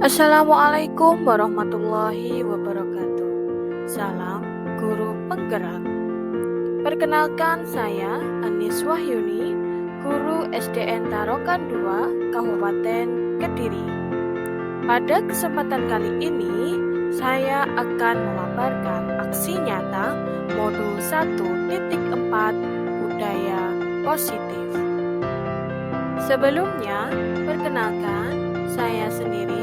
Assalamualaikum warahmatullahi wabarakatuh. Salam Guru Penggerak. Perkenalkan saya Anis Wahyuni, Guru SDN Tarokan 2, Kabupaten Kediri. Pada kesempatan kali ini, saya akan memaparkan aksi nyata modul 1.4 budaya positif. Sebelumnya, perkenalkan saya sendiri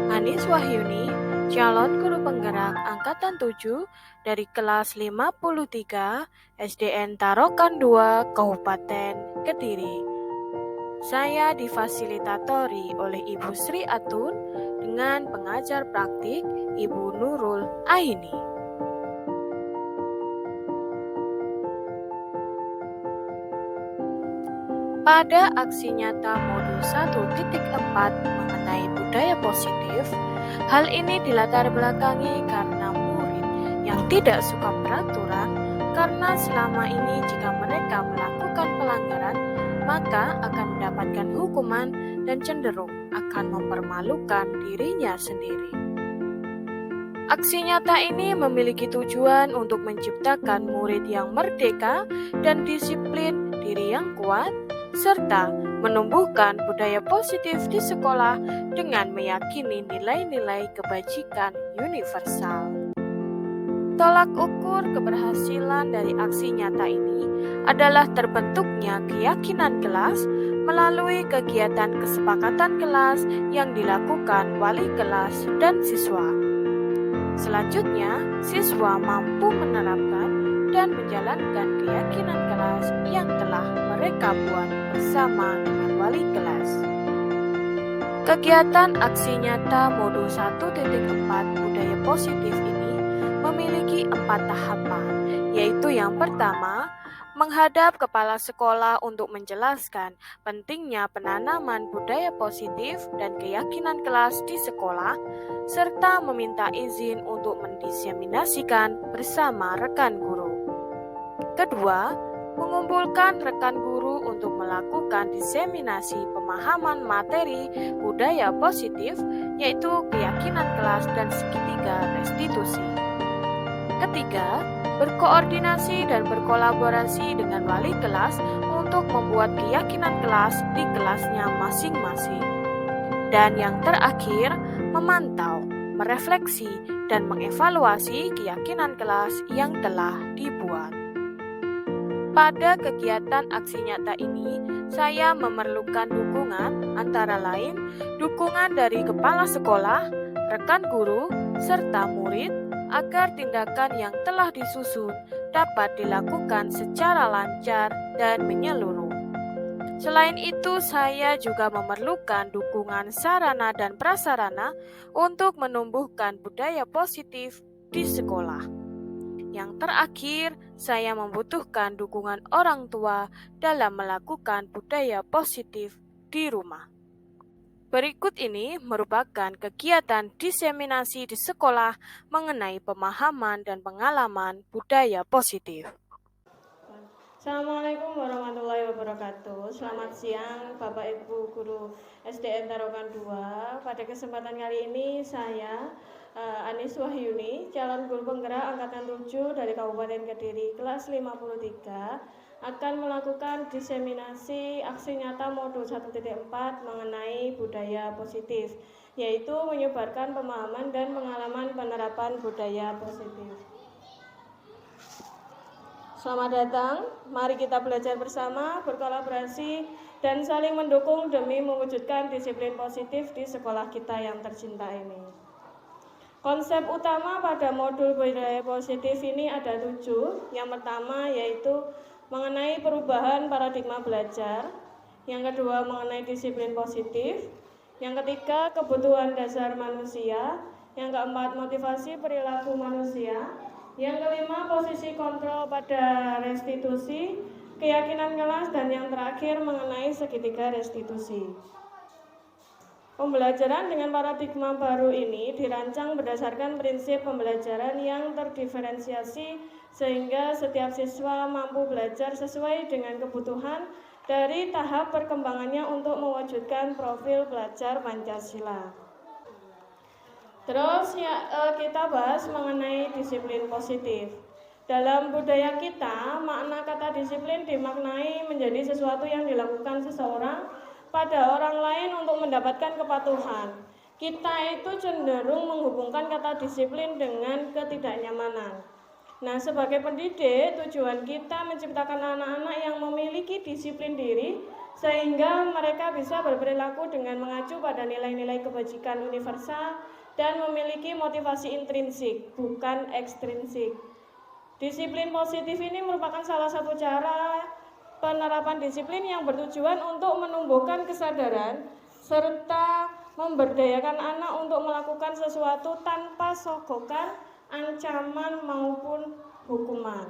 Anis Wahyuni, calon guru penggerak angkatan 7 dari kelas 53 SDN Tarokan 2 Kabupaten Kediri. Saya difasilitatori oleh Ibu Sri Atun dengan pengajar praktik Ibu Nurul Aini. Pada aksi nyata modul 1.4 mengenai budaya positif, hal ini dilatar belakangi karena murid yang tidak suka peraturan karena selama ini jika mereka melakukan pelanggaran maka akan mendapatkan hukuman dan cenderung akan mempermalukan dirinya sendiri. Aksi nyata ini memiliki tujuan untuk menciptakan murid yang merdeka dan disiplin, diri yang kuat, serta menumbuhkan budaya positif di sekolah dengan meyakini nilai-nilai kebajikan universal. Tolak ukur keberhasilan dari aksi nyata ini adalah terbentuknya keyakinan kelas melalui kegiatan kesepakatan kelas yang dilakukan wali kelas dan siswa. Selanjutnya, siswa mampu menerapkan dan menjalankan keyakinan kelas yang telah mereka buat bersama dengan wali kelas. Kegiatan aksi nyata modul 1.4 budaya positif ini memiliki 4 tahapan, yaitu yang pertama, menghadap kepala sekolah untuk menjelaskan pentingnya penanaman budaya positif dan keyakinan kelas di sekolah, serta meminta izin untuk mendiseminasikan bersama rekan guru. Kedua, mengumpulkan rekan guru untuk melakukan diseminasi pemahaman materi budaya positif, yaitu keyakinan kelas dan segitiga restitusi. Ketiga, berkoordinasi dan berkolaborasi dengan wali kelas untuk membuat keyakinan kelas di kelasnya masing-masing. Dan yang terakhir, memantau, merefleksi, dan mengevaluasi keyakinan kelas yang telah dibuat. Pada kegiatan aksi nyata ini, saya memerlukan dukungan antara lain dukungan dari kepala sekolah, rekan guru, serta murid agar tindakan yang telah disusun dapat dilakukan secara lancar dan menyeluruh. Selain itu, saya juga memerlukan dukungan sarana dan prasarana untuk menumbuhkan budaya positif di sekolah. Yang terakhir, saya membutuhkan dukungan orang tua dalam melakukan budaya positif di rumah. Berikut ini merupakan kegiatan diseminasi di sekolah mengenai pemahaman dan pengalaman budaya positif. Assalamualaikum warahmatullahi wabarakatuh. Selamat siang Bapak Ibu Guru SDN Tarokan 2. Pada kesempatan kali ini saya Anis Wahyuni, calon guru penggerak angkatan 7 dari Kabupaten Kediri kelas 53 akan melakukan diseminasi aksi nyata modul 1.4 mengenai budaya positif, yaitu menyebarkan pemahaman dan pengalaman penerapan budaya positif. Selamat datang, mari kita belajar bersama, berkolaborasi, dan saling mendukung demi mewujudkan disiplin positif di sekolah kita yang tercinta ini. Konsep utama pada modul budaya positif ini ada 7. Yang pertama yaitu mengenai perubahan paradigma belajar. Yang kedua mengenai disiplin positif. Yang ketiga kebutuhan dasar manusia. Yang keempat motivasi perilaku manusia. Yang kelima, posisi kontrol pada restitusi, keyakinan kelas, dan yang terakhir mengenai segitiga restitusi. Pembelajaran dengan paradigma baru ini dirancang berdasarkan prinsip pembelajaran yang terdiferensiasi sehingga setiap siswa mampu belajar sesuai dengan kebutuhan dari tahap perkembangannya untuk mewujudkan profil belajar Pancasila. Terus ya, kita bahas mengenai disiplin positif. Dalam budaya kita, makna kata disiplin dimaknai menjadi sesuatu yang dilakukan seseorang pada orang lain untuk mendapatkan kepatuhan. Kita itu cenderung menghubungkan kata disiplin dengan ketidaknyamanan. Nah, sebagai pendidik, tujuan kita menciptakan anak-anak yang memiliki disiplin diri sehingga mereka bisa berperilaku dengan mengacu pada nilai-nilai kebajikan universal dan memiliki motivasi intrinsik, bukan ekstrinsik. Disiplin positif ini merupakan salah satu cara penerapan disiplin yang bertujuan untuk menumbuhkan kesadaran serta memberdayakan anak untuk melakukan sesuatu tanpa sogokan, ancaman maupun hukuman.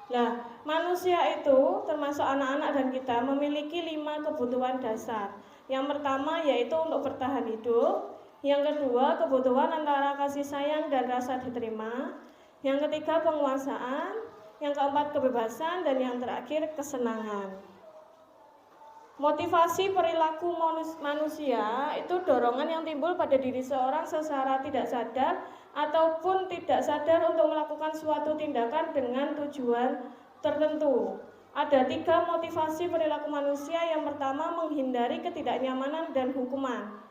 Nah, manusia itu termasuk anak-anak dan kita memiliki 5 kebutuhan dasar. Yang pertama yaitu untuk bertahan hidup. Yang kedua, kebutuhan antara kasih sayang dan rasa diterima. Yang ketiga, penguasaan. Yang keempat, kebebasan. Dan yang terakhir, kesenangan. Motivasi perilaku manusia itu dorongan yang timbul pada diri seorang secara tidak sadar ataupun tidak sadar untuk melakukan suatu tindakan dengan tujuan tertentu. Ada 3 motivasi perilaku manusia. Yang pertama, menghindari ketidaknyamanan dan hukuman.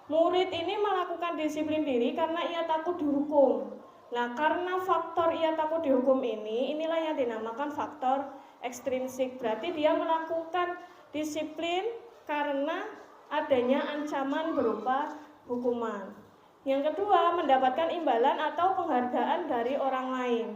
Murid ini melakukan disiplin diri karena ia takut dihukum. Nah, karena faktor ia takut dihukum inilah yang dinamakan faktor ekstrinsik. Berarti dia melakukan disiplin karena adanya ancaman berupa hukuman. Yang kedua, mendapatkan imbalan atau penghargaan dari orang lain.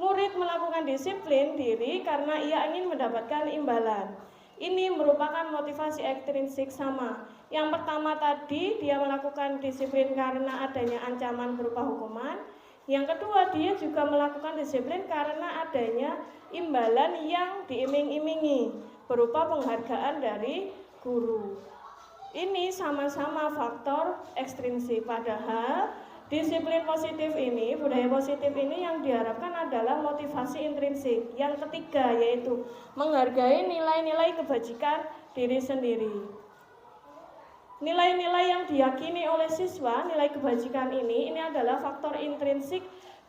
Murid melakukan disiplin diri karena ia ingin mendapatkan imbalan. Ini merupakan motivasi ekstrinsik sama. Yang pertama tadi, dia melakukan disiplin karena adanya ancaman berupa hukuman. Yang kedua, dia juga melakukan disiplin karena adanya imbalan yang diiming-imingi berupa penghargaan dari guru. Ini sama-sama faktor ekstrinsik, padahal disiplin positif ini, budaya positif ini yang diharapkan adalah motivasi intrinsik. Yang ketiga yaitu menghargai nilai-nilai kebajikan diri sendiri. Nilai-nilai yang diyakini oleh siswa, nilai kebajikan ini adalah faktor intrinsik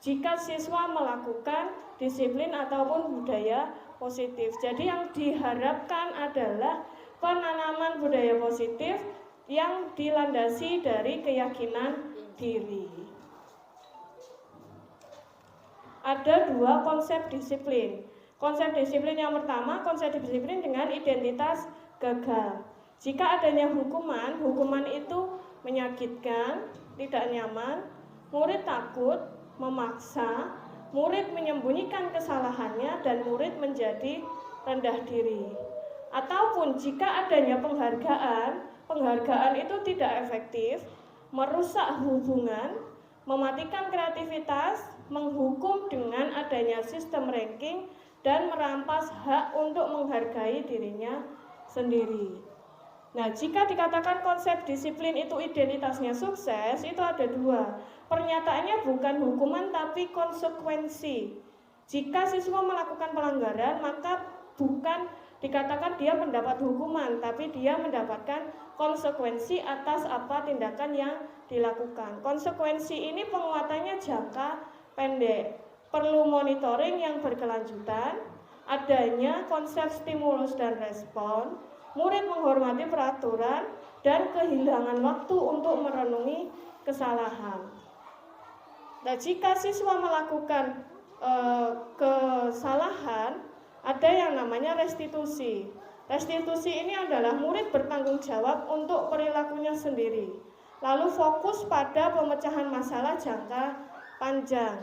jika siswa melakukan disiplin ataupun budaya positif. Jadi yang diharapkan adalah penanaman budaya positif yang dilandasi dari keyakinan diri. Ada 2 konsep disiplin. Konsep disiplin yang pertama, konsep disiplin dengan identitas gagal. Jika adanya hukuman itu menyakitkan, tidak nyaman, murid takut, memaksa, murid menyembunyikan kesalahannya, dan murid menjadi rendah diri. Ataupun jika adanya penghargaan itu tidak efektif, merusak hubungan, mematikan kreativitas, menghukum dengan adanya sistem ranking, dan merampas hak untuk menghargai dirinya sendiri. Nah, jika dikatakan konsep disiplin itu identitasnya sukses, itu ada 2. Pernyataannya bukan hukuman tapi konsekuensi. Jika siswa melakukan pelanggaran, maka bukan dikatakan dia mendapat hukuman, tapi dia mendapatkan konsekuensi atas apa tindakan yang dilakukan. Konsekuensi ini penguatannya jangka pendek, perlu monitoring yang berkelanjutan, adanya konsep stimulus dan respon, murid menghormati peraturan, dan kehilangan waktu untuk merenungi kesalahan. Nah, jika siswa melakukan kesalahan, ada yang namanya restitusi. Restitusi ini adalah murid bertanggung jawab untuk perilakunya sendiri, lalu fokus pada pemecahan masalah jangka panjang.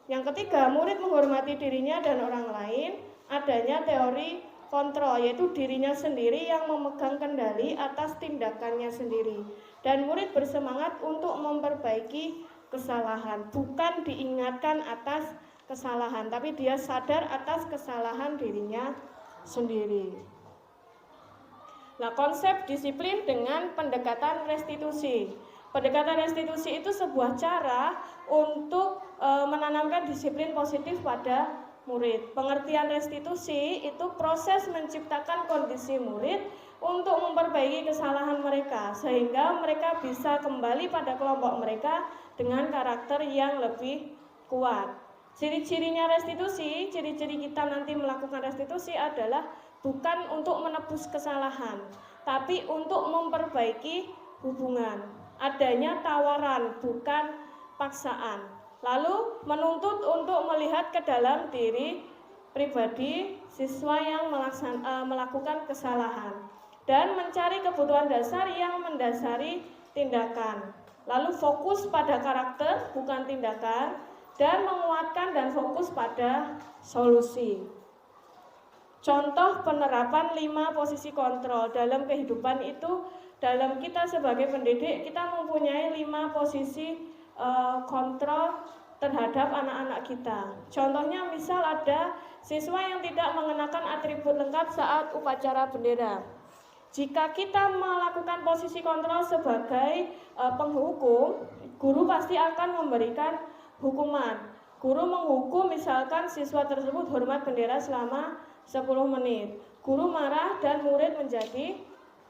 Yang ketiga, murid menghormati dirinya dan orang lain, adanya teori kontrol, yaitu dirinya sendiri yang memegang kendali atas tindakannya sendiri, dan murid bersemangat untuk memperbaiki kesalahan, bukan diingatkan atas kesalahan, tapi dia sadar atas kesalahan dirinya sendiri. Nah, konsep disiplin dengan pendekatan restitusi. Pendekatan restitusi itu sebuah cara untuk menanamkan disiplin positif pada murid. Pengertian restitusi itu proses menciptakan kondisi murid untuk memperbaiki kesalahan mereka sehingga mereka bisa kembali pada kelompok mereka dengan karakter yang lebih kuat. Ciri-cirinya restitusi, ciri-ciri kita nanti melakukan restitusi adalah bukan untuk menebus kesalahan, tapi untuk memperbaiki hubungan. Adanya tawaran, bukan paksaan. Lalu menuntut untuk melihat ke dalam diri pribadi siswa yang melakukan kesalahan dan mencari kebutuhan dasar yang mendasari tindakan. Lalu fokus pada karakter, bukan tindakan, dan menguatkan dan fokus pada solusi. Contoh penerapan 5 posisi kontrol dalam kehidupan itu, dalam kita sebagai pendidik, kita mempunyai 5 posisi kontrol terhadap anak-anak kita. Contohnya misal ada siswa yang tidak mengenakan atribut lengkap saat upacara bendera. Jika kita melakukan posisi kontrol sebagai penghukum, guru pasti akan memberikan hukuman. Guru menghukum misalkan siswa tersebut hormat bendera selama 10 menit. Guru marah dan murid menjadi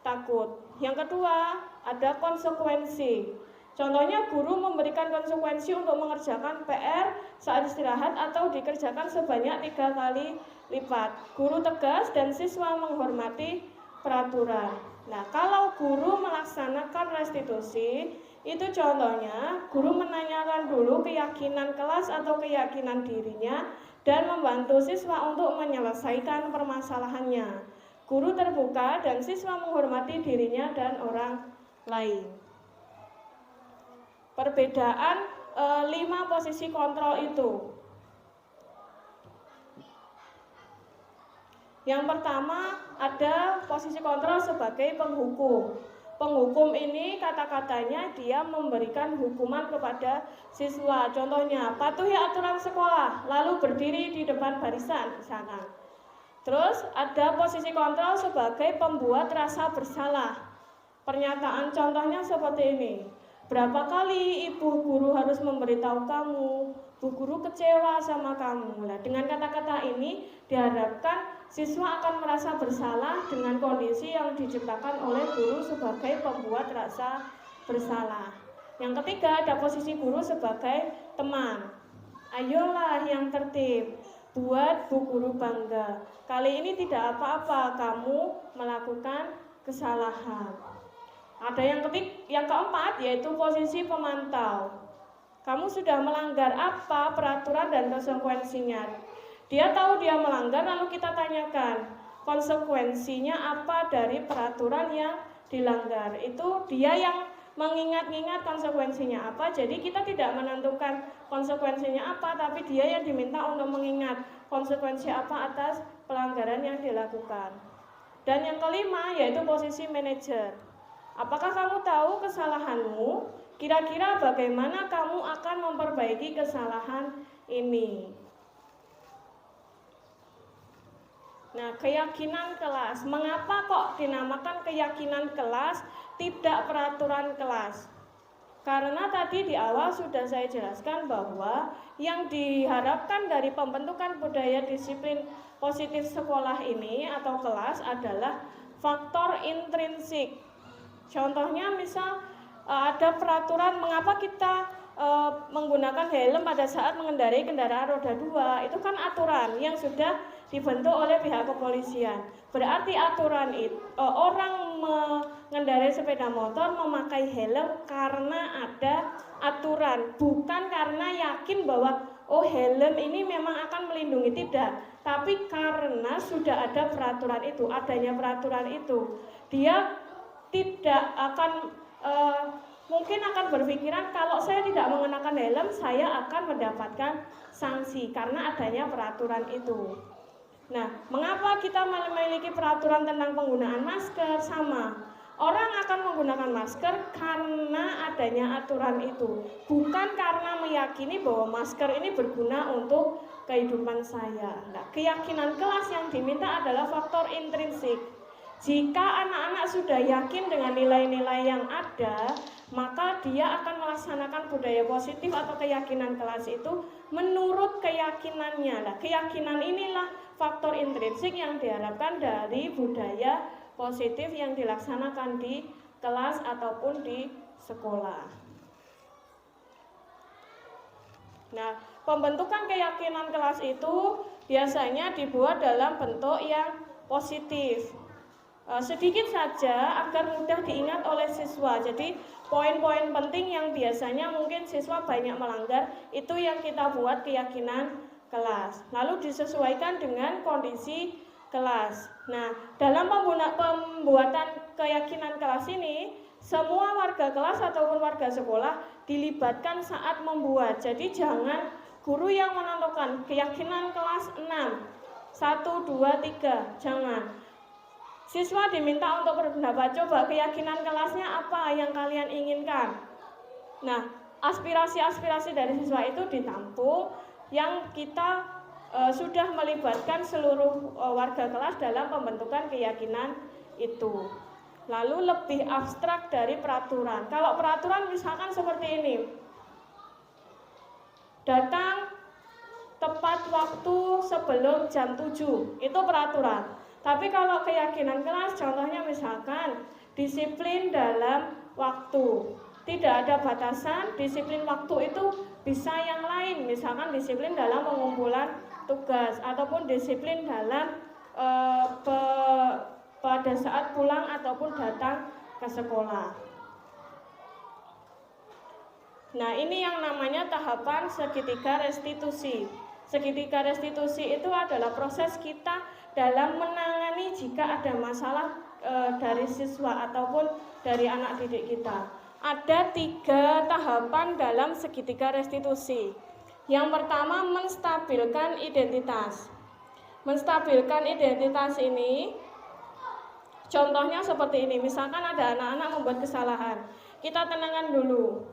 takut. Yang kedua, ada konsekuensi. Contohnya guru memberikan konsekuensi untuk mengerjakan PR saat istirahat atau dikerjakan sebanyak 3 kali lipat. Guru tegas dan siswa menghormati peraturan. Nah, kalau guru melaksanakan restitusi, itu contohnya guru menanyakan dulu keyakinan kelas atau keyakinan dirinya dan membantu siswa untuk menyelesaikan permasalahannya. Guru terbuka dan siswa menghormati dirinya dan orang lain. Perbedaan 5 posisi kontrol itu. Yang pertama ada posisi kontrol sebagai penghukum. Penghukum ini kata-katanya dia memberikan hukuman kepada siswa. Contohnya patuhi aturan sekolah, lalu berdiri di depan barisan misalkan. Terus ada posisi kontrol sebagai pembuat rasa bersalah. Pernyataan contohnya seperti ini. Berapa kali ibu guru harus memberitahu kamu, bu guru kecewa sama kamu. Nah, dengan kata-kata ini diharapkan siswa akan merasa bersalah dengan kondisi yang diciptakan oleh guru sebagai pembuat rasa bersalah. Yang ketiga ada posisi guru sebagai teman. Ayolah yang tertib, buat bu guru bangga. Kali ini tidak apa-apa kamu melakukan kesalahan. Ada yang keempat yaitu posisi pemantau. Kamu sudah melanggar apa peraturan dan konsekuensinya. Dia tahu dia melanggar, lalu kita tanyakan konsekuensinya apa dari peraturan yang dilanggar. Itu dia yang mengingat-ingat konsekuensinya apa. Jadi kita tidak menentukan konsekuensinya apa, tapi dia yang diminta untuk mengingat konsekuensi apa atas pelanggaran yang dilakukan. Dan yang kelima yaitu posisi manajer. Apakah kamu tahu kesalahanmu? Kira-kira bagaimana kamu akan memperbaiki kesalahan ini? Nah, keyakinan kelas. Mengapa kok dinamakan keyakinan kelas, tidak peraturan kelas? Karena tadi di awal sudah saya jelaskan bahwa yang diharapkan dari pembentukan budaya disiplin positif sekolah ini atau kelas adalah faktor intrinsik. Contohnya misal ada peraturan mengapa kita menggunakan helm pada saat mengendarai kendaraan roda 2. Itu kan aturan yang sudah dibentuk oleh pihak kepolisian. Berarti aturan itu orang mengendarai sepeda motor memakai helm karena ada aturan, bukan karena yakin bahwa oh helm ini memang akan melindungi, tidak, tapi karena sudah ada peraturan itu, adanya peraturan itu. Dia tidak akan mungkin akan berpikiran kalau saya tidak mengenakan helm saya akan mendapatkan sanksi karena adanya peraturan itu. Nah, mengapa kita memiliki peraturan tentang penggunaan masker? Sama, orang akan menggunakan masker karena adanya aturan itu, bukan karena meyakini bahwa masker ini berguna untuk kehidupan saya. Nah, keyakinan kelas yang diminta adalah faktor intrinsik. Jika anak-anak sudah yakin dengan nilai-nilai yang ada, maka dia akan melaksanakan budaya positif atau keyakinan kelas itu menurut keyakinannya. Nah, keyakinan inilah faktor intrinsik yang diharapkan dari budaya positif yang dilaksanakan di kelas ataupun di sekolah. Nah, pembentukan keyakinan kelas itu biasanya dibuat dalam bentuk yang positif. Sedikit saja agar mudah diingat oleh siswa. Jadi poin-poin penting yang biasanya mungkin siswa banyak melanggar itu yang kita buat keyakinan kelas. Lalu disesuaikan dengan kondisi kelas. Nah, dalam pembuatan keyakinan kelas ini, semua warga kelas ataupun warga sekolah dilibatkan saat membuat. Jadi jangan guru yang menentukan keyakinan kelas 6, 1, 2, 3, jangan. Siswa diminta untuk berpendapat, coba keyakinan kelasnya apa yang kalian inginkan. Nah, aspirasi-aspirasi dari siswa itu ditampung yang kita sudah melibatkan seluruh warga kelas dalam pembentukan keyakinan itu. Lalu lebih abstrak dari peraturan. Kalau peraturan misalkan seperti ini, datang tepat waktu sebelum jam 7, itu peraturan. Tapi kalau keyakinan kelas, contohnya misalkan disiplin dalam waktu, tidak ada batasan. Disiplin waktu itu bisa yang lain, misalkan disiplin dalam pengumpulan tugas ataupun disiplin dalam pada saat pulang ataupun datang ke sekolah. Nah, ini yang namanya tahapan segitiga restitusi. Segitiga restitusi itu adalah proses kita dalam menangani jika ada masalah dari siswa ataupun dari anak didik kita. Ada 3 tahapan dalam segitiga restitusi. Yang pertama, menstabilkan identitas. Menstabilkan identitas ini contohnya seperti ini. Misalkan ada anak-anak membuat kesalahan, kita tenangkan dulu.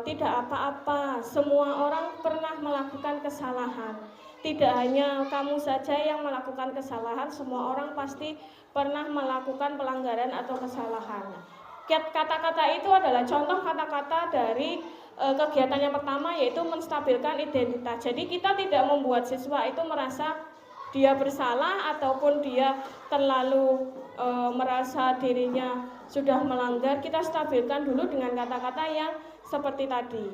Tidak apa-apa, semua orang pernah melakukan kesalahan. Tidak hanya kamu saja yang melakukan kesalahan, semua orang pasti pernah melakukan pelanggaran atau kesalahan. Kata-kata itu adalah contoh kata-kata dari kegiatan yang pertama, yaitu menstabilkan identitas. Jadi kita tidak membuat siswa itu merasa dia bersalah ataupun dia terlalu merasa dirinya sudah melanggar. Kita stabilkan dulu dengan kata-kata yang seperti tadi.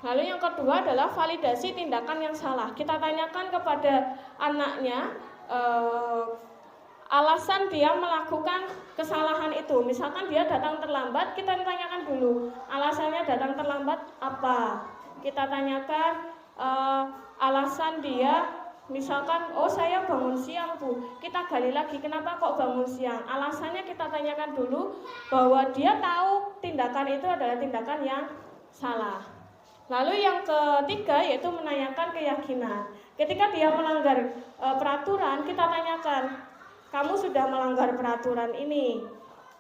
Lalu yang kedua adalah validasi tindakan yang salah. Kita tanyakan kepada anaknya alasan dia melakukan kesalahan itu. Misalkan dia datang terlambat, kita tanyakan dulu alasannya datang terlambat apa. Kita tanyakan alasan dia, misalkan, oh saya bangun siang Bu, kita gali lagi kenapa kok bangun siang. Alasannya kita tanyakan dulu bahwa dia tahu tindakan itu adalah tindakan yang salah. Lalu yang ketiga yaitu menanyakan keyakinan. Ketika dia melanggar peraturan, kita tanyakan, kamu sudah melanggar peraturan ini,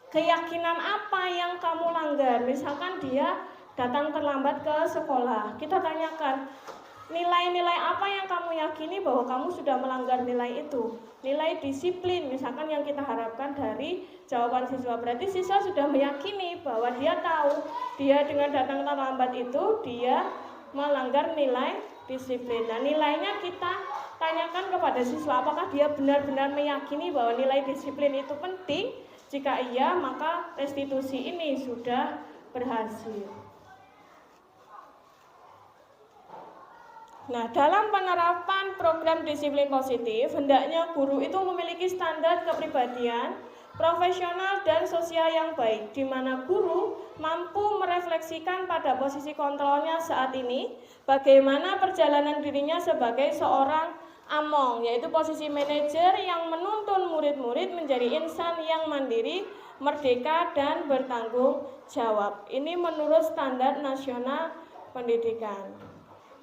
keyakinan apa yang kamu langgar? Misalkan dia datang terlambat ke sekolah, kita tanyakan, nilai-nilai apa yang kamu yakini bahwa kamu sudah melanggar nilai itu? Nilai disiplin misalkan yang kita harapkan dari jawaban siswa. Berarti siswa sudah meyakini bahwa dia tahu dia dengan datang terlambat itu dia melanggar nilai disiplin. Nah, nilainya kita tanyakan kepada siswa apakah dia benar-benar meyakini bahwa nilai disiplin itu penting. Jika iya, maka restitusi ini sudah berhasil. Nah, dalam penerapan program disiplin positif, hendaknya guru itu memiliki standar kepribadian, profesional dan sosial yang baik, di mana guru mampu merefleksikan pada posisi kontrolnya saat ini, bagaimana perjalanan dirinya sebagai seorang among, yaitu posisi manajer yang menuntun murid-murid menjadi insan yang mandiri, merdeka, dan bertanggung jawab. Ini menurut standar nasional pendidikan.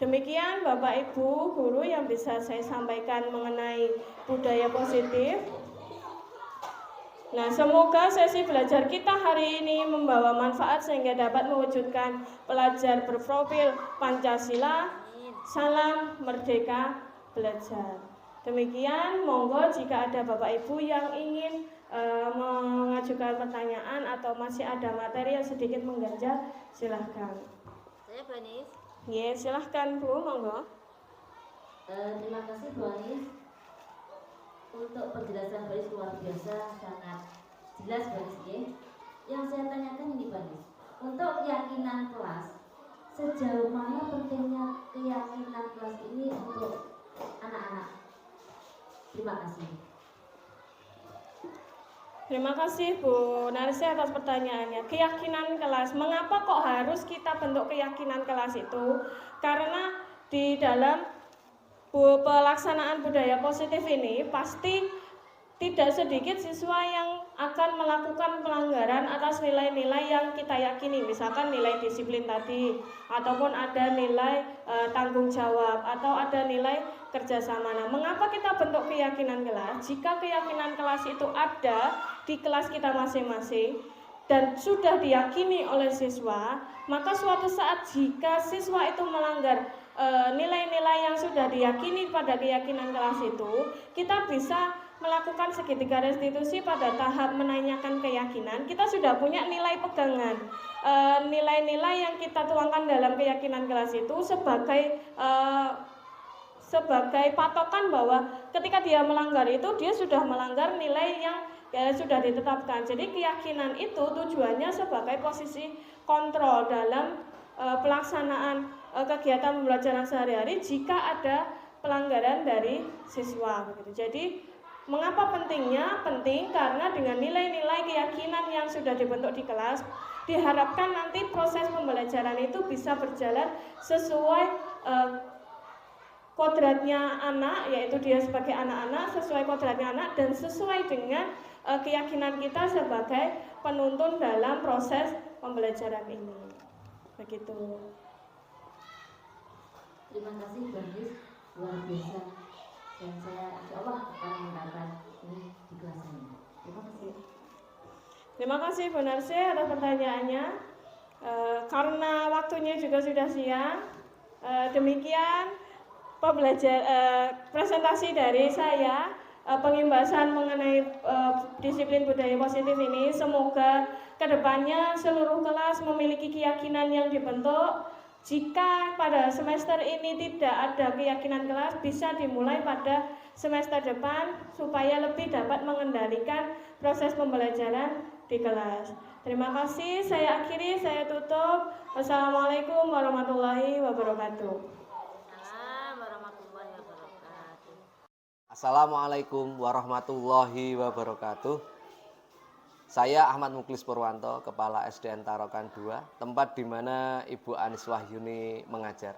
Demikian Bapak Ibu guru yang bisa saya sampaikan mengenai budaya positif. Nah, semoga sesi belajar kita hari ini membawa manfaat sehingga dapat mewujudkan pelajar berprofil Pancasila. Salam merdeka belajar. Demikian, monggo jika ada Bapak Ibu yang ingin mengajukan pertanyaan atau masih ada materi yang sedikit mengganjal, silahkan. Saya Bu Anis. Ya, silahkan Bu, monggo. Terima kasih Bu Anis untuk penjelasan Bu Anis luar biasa, sangat Jelas Baris nggih? Yang saya tanyakan ini Baris, untuk keyakinan kelas, sejauh mana pentingnya keyakinan kelas ini untuk anak-anak? Terima kasih. Terima kasih Bu Narsi atas pertanyaannya. Keyakinan kelas, mengapa kok harus kita bentuk keyakinan kelas itu? Karena di dalam pelaksanaan budaya positif ini pasti tidak sedikit siswa yang akan melakukan pelanggaran atas nilai-nilai yang kita yakini, misalkan nilai disiplin tadi, ataupun ada nilai tanggung jawab, atau ada nilai kerjasama. Nah, mengapa kita bentuk keyakinan kelas? Jika keyakinan kelas itu ada di kelas kita masing-masing dan sudah diyakini oleh siswa, maka suatu saat jika siswa itu melanggar nilai-nilai yang sudah diyakini pada keyakinan kelas itu, kita bisa melakukan segitiga restitusi pada tahap menanyakan keyakinan. Kita sudah punya nilai pegangan, nilai-nilai yang kita tuangkan dalam keyakinan kelas itu sebagai patokan bahwa ketika dia melanggar itu, dia sudah melanggar nilai yang sudah ditetapkan. Jadi keyakinan itu tujuannya sebagai posisi kontrol dalam pelaksanaan kegiatan pembelajaran sehari-hari jika ada pelanggaran dari siswa. Jadi mengapa pentingnya? Penting karena dengan nilai-nilai keyakinan yang sudah dibentuk di kelas, diharapkan nanti proses pembelajaran itu bisa berjalan sesuai kodratnya anak, yaitu dia sebagai anak-anak, sesuai kodratnya anak dan sesuai dengan keyakinan kita sebagai penuntun dalam proses pembelajaran ini. Begitu. Terima kasih Baris, luar biasa. Dan saya insya Allah akan menerapkan ini di kelas ini. Terima kasih. Terima kasih Bu Narsi atas pertanyaannya. Karena waktunya juga sudah siang, demikian presentasi dari saya, pengimbasan mengenai disiplin budaya positif ini. Semoga kedepannya seluruh kelas memiliki keyakinan yang dibentuk. Jika pada semester ini tidak ada keyakinan kelas, bisa dimulai pada semester depan supaya lebih dapat mengendalikan proses pembelajaran di kelas. Terima kasih, saya akhiri, saya tutup. Wassalamualaikum warahmatullahi wabarakatuh. Assalamualaikum warahmatullahi wabarakatuh. Saya Ahmad Muklis Purwanto, Kepala SDN Tarokan 2, tempat di mana Ibu Anis Wahyuni mengajar.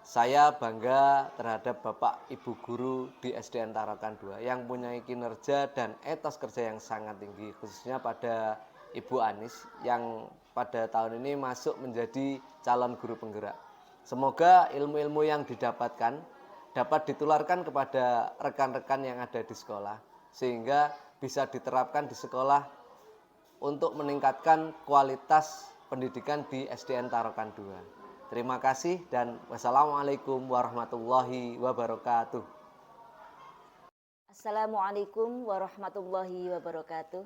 Saya bangga terhadap Bapak Ibu Guru di SDN Tarokan 2 yang punya kinerja dan etos kerja yang sangat tinggi, khususnya pada Ibu Anis yang pada tahun ini masuk menjadi calon guru penggerak. Semoga ilmu-ilmu yang didapatkan dapat ditularkan kepada rekan-rekan yang ada di sekolah, sehingga bisa diterapkan di sekolah untuk meningkatkan kualitas pendidikan di SDN Tarokan 2. Terima kasih dan wassalamualaikum warahmatullahi wabarakatuh. Assalamualaikum warahmatullahi wabarakatuh.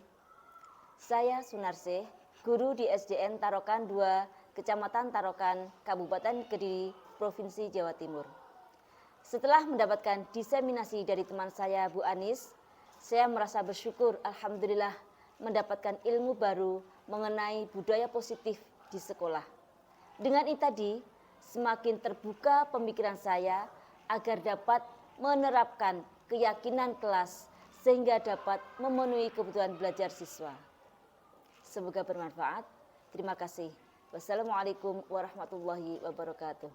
Saya Sunarsih, guru di SDN Tarokan 2, Kecamatan Tarokan, Kabupaten Kediri, Provinsi Jawa Timur. Setelah mendapatkan diseminasi dari teman saya Bu Anis, saya merasa bersyukur alhamdulillah mendapatkan ilmu baru mengenai budaya positif di sekolah. Dengan itu tadi, semakin terbuka pemikiran saya agar dapat menerapkan keyakinan kelas sehingga dapat memenuhi kebutuhan belajar siswa. Semoga bermanfaat. Terima kasih. Wassalamualaikum warahmatullahi wabarakatuh.